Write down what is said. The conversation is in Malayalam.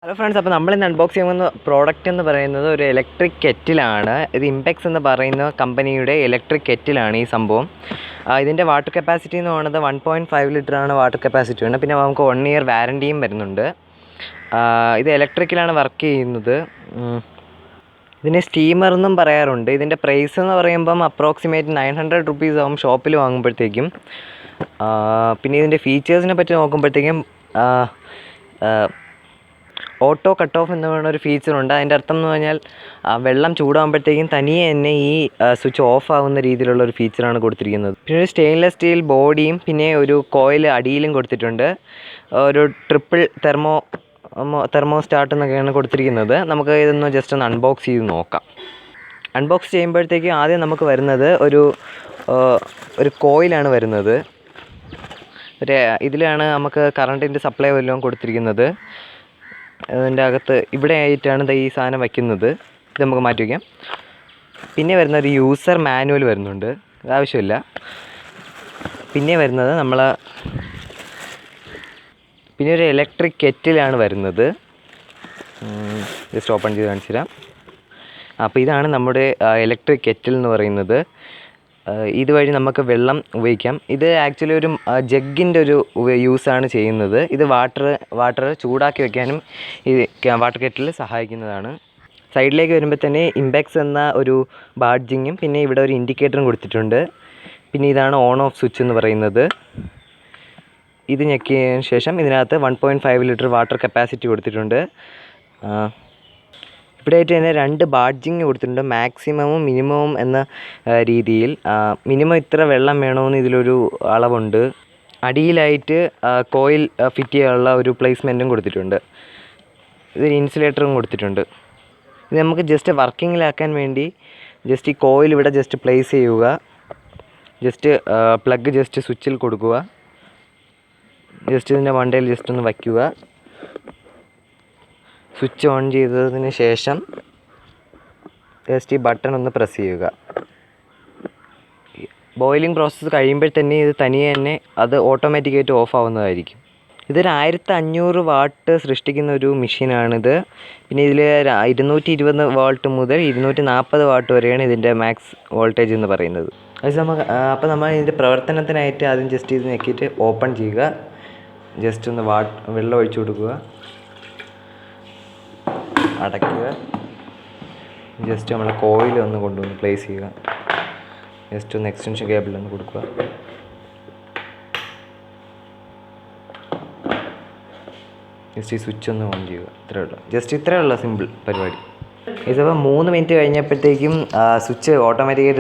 ഹലോ ഫ്രണ്ട്സ്, അപ്പോൾ നമ്മളിന്ന് അൺബോക്സ് ചെയ്യുന്ന പ്രോഡക്റ്റ് എന്ന് പറയുന്നത് ഒരു ഇലക്ട്രിക് കെറ്റിലാണ്. ഇത് ഇംപെക്സ് എന്ന് പറയുന്ന കമ്പനിയുടെ ഇലക്ട്രിക് കെറ്റിലാണ് ഈ സംഭവം. ഇതിൻ്റെ വാട്ടർ കപ്പാസിറ്റി എന്ന് പറയുന്നത് 1.5 ലിറ്ററാണ് വാട്ടർ കപ്പാസിറ്റി ഉണ്ട്. പിന്നെ നമുക്ക് 1 ഇയർ വാറൻറ്റിയും വരുന്നുണ്ട്. ഇത് ഇലക്ട്രിക്കിലാണ് വർക്ക് ചെയ്യുന്നത്. ഇതിനെ സ്റ്റീമർ എന്നും പറയാറുണ്ട്. ഇതിൻ്റെ പ്രൈസ് എന്ന് പറയുമ്പം അപ്രോക്സിമേറ്റ് 900 റുപ്പീസ് ആവും ഷോപ്പിൽ വാങ്ങുമ്പോഴത്തേക്കും. പിന്നെ ഇതിൻ്റെ ഫീച്ചേഴ്സിനെ പറ്റി നോക്കുമ്പോഴത്തേക്കും ഓട്ടോ കട്ട് ഓഫ് എന്ന് പറയുന്ന ഒരു ഫീച്ചറുണ്ട്. അതിൻ്റെ അർത്ഥം എന്ന് പറഞ്ഞാൽ വെള്ളം ചൂടാകുമ്പോഴത്തേക്കും തനിയെ തന്നെ ഈ സ്വിച്ച് ഓഫ് ആവുന്ന രീതിയിലുള്ള ഒരു ഫീച്ചറാണ് കൊടുത്തിരിക്കുന്നത്. പിന്നെ ഒരു സ്റ്റെയിൻലെസ് സ്റ്റീൽ ബോഡിയും പിന്നെ ഒരു കോയിൽ അടിയിലും കൊടുത്തിട്ടുണ്ട്. ഒരു ട്രിപ്പിൾ തെർമോസ്റ്റാർട്ട് എന്നൊക്കെയാണ് കൊടുത്തിരിക്കുന്നത്. നമുക്ക് ഇതൊന്ന് ജസ്റ്റ് ഒന്ന് അൺബോക്സ് ചെയ്ത് നോക്കാം. അൺബോക്സ് ചെയ്യുമ്പോഴത്തേക്കും ആദ്യം നമുക്ക് വരുന്നത് ഒരു കോയിലാണ് വരുന്നത്. ഇതിലാണ് നമുക്ക് കറണ്ടിൻ്റെ സപ്ലൈ വല്ലതും കൊടുത്തിരിക്കുന്നത്. അതിൻ്റെ അകത്ത് ഇവിടെ ആയിട്ടാണ് ഈ സാധനം വയ്ക്കുന്നത്. ഇത് നമുക്ക് മാറ്റി വയ്ക്കാം. പിന്നെ വരുന്ന ഒരു യൂസർ മാനുവൽ വരുന്നുണ്ട്, അത് ആവശ്യമില്ല. പിന്നെ വരുന്നത് പിന്നെ ഒരു ഇലക്ട്രിക് കെറ്റിലാണ് വരുന്നത്. ജസ്റ്റ് ഓപ്പൺ ചെയ്ത് കാണിച്ചു തരാം. അപ്പോൾ ഇതാണ് നമ്മുടെ ഇലക്ട്രിക് കെറ്റിൽ എന്ന് പറയുന്നത്. ഇതുവഴി നമുക്ക് വെള്ളം ഉപയോഗിക്കാം. ഇത് ആക്ച്വലി ഒരു ജഗ്ഗിൻ്റെ ഒരു യൂസാണ് ചെയ്യുന്നത്. ഇത് വാട്ടർ ചൂടാക്കി വയ്ക്കാനും ഈ വാട്ടർ കെറ്റിൽ സഹായിക്കുന്നതാണ്. സൈഡിലേക്ക് വരുമ്പോൾ തന്നെ ഇംപെക്സ് എന്ന ഒരു ബാഡ്ജിങ്ങും പിന്നെ ഇവിടെ ഒരു ഇൻഡിക്കേറ്ററും കൊടുത്തിട്ടുണ്ട്. പിന്നെ ഇതാണ് ഓൺ ഓഫ് സ്വിച്ച് എന്ന് പറയുന്നത്. ഇത് ഞെക്കിയതിന് ശേഷം ഇതിനകത്ത് 1.5 ലിറ്റർ വാട്ടർ കപ്പാസിറ്റി കൊടുത്തിട്ടുണ്ട്. ഇവിടെ ആയിട്ട് തന്നെ 2 ബാഡ്ജിങ് കൊടുത്തിട്ടുണ്ട്, മാക്സിമവും മിനിമവും എന്ന രീതിയിൽ. മിനിമം ഇത്ര വെള്ളം വേണമെന്ന് ഇതിലൊരു അളവുണ്ട്. അടിയിലായിട്ട് കോയിൽ ഫിറ്റ് ചെയ്യാനുള്ള ഒരു പ്ലേസ്മെൻറ്റും കൊടുത്തിട്ടുണ്ട്. ഇതൊരു ഇൻസുലേറ്ററും കൊടുത്തിട്ടുണ്ട്. ഇത് നമുക്ക് ജസ്റ്റ് വർക്കിങ്ങിലാക്കാൻ വേണ്ടി ജസ്റ്റ് ഈ കോയിൽ ഇവിടെ ജസ്റ്റ് പ്ലേസ് ചെയ്യുക. ജസ്റ്റ് പ്ലഗ് ജസ്റ്റ് സ്വിച്ചിൽ കൊടുക്കുക. ജസ്റ്റ് ഇതിൻ്റെ മണ്ടയിൽ ജസ്റ്റ് ഒന്ന് വയ്ക്കുക. സ്വിച്ച് ഓൺ ചെയ്തതിന് ശേഷം ജസ്റ്റ് ഈ ബട്ടൺ ഒന്ന് പ്രസ് ചെയ്യുക. ബോയിലിംഗ് പ്രോസസ്സ് കഴിയുമ്പോൾ തന്നെ ഇത് തനിയെ തന്നെ അത് ഓട്ടോമാറ്റിക്കായിട്ട് ഓഫ് ആവുന്നതായിരിക്കും. ഇതൊരു 1500 വാട്ട് സൃഷ്ടിക്കുന്ന ഒരു മെഷീനാണിത്. പിന്നെ ഇതിൽ 220 വാട്ട് മുതൽ 240 വാട്ട് വരെയാണ് ഇതിൻ്റെ മാക്സ് വോൾട്ടേജ് എന്ന് പറയുന്നത്. അപ്പോൾ നമ്മൾ ഇതിൻ്റെ പ്രവർത്തനത്തിനായിട്ട് ആദ്യം ജസ്റ്റ് ഇത് ഞെക്കിയിട്ട് ഓപ്പൺ ചെയ്യുക. ജസ്റ്റ് ഒന്ന് വെള്ളം ഒഴിച്ചു കൊടുക്കുക, അടയ്ക്കുക. ജസ്റ്റ് നമ്മൾ കോയിൽ ഒന്ന് കൊണ്ടുവന്ന് പ്ലേസ് ചെയ്യുക. ജസ്റ്റ് ഒന്ന് എക്സ്റ്റൻഷൻ കേബിൾ ഒന്ന് കൊടുക്കുക. ജസ്റ്റ് ഈ സ്വിച്ച് ഒന്ന് ഓൺ ചെയ്യുക. ഇത്രയേ ഉള്ളൂ സിമ്പിൾ പരിപാടി. ഇതിപ്പോൾ 3 മിനിറ്റ് കഴിഞ്ഞപ്പോഴത്തേക്കും സ്വിച്ച് ഓട്ടോമാറ്റിക്കായിട്ട്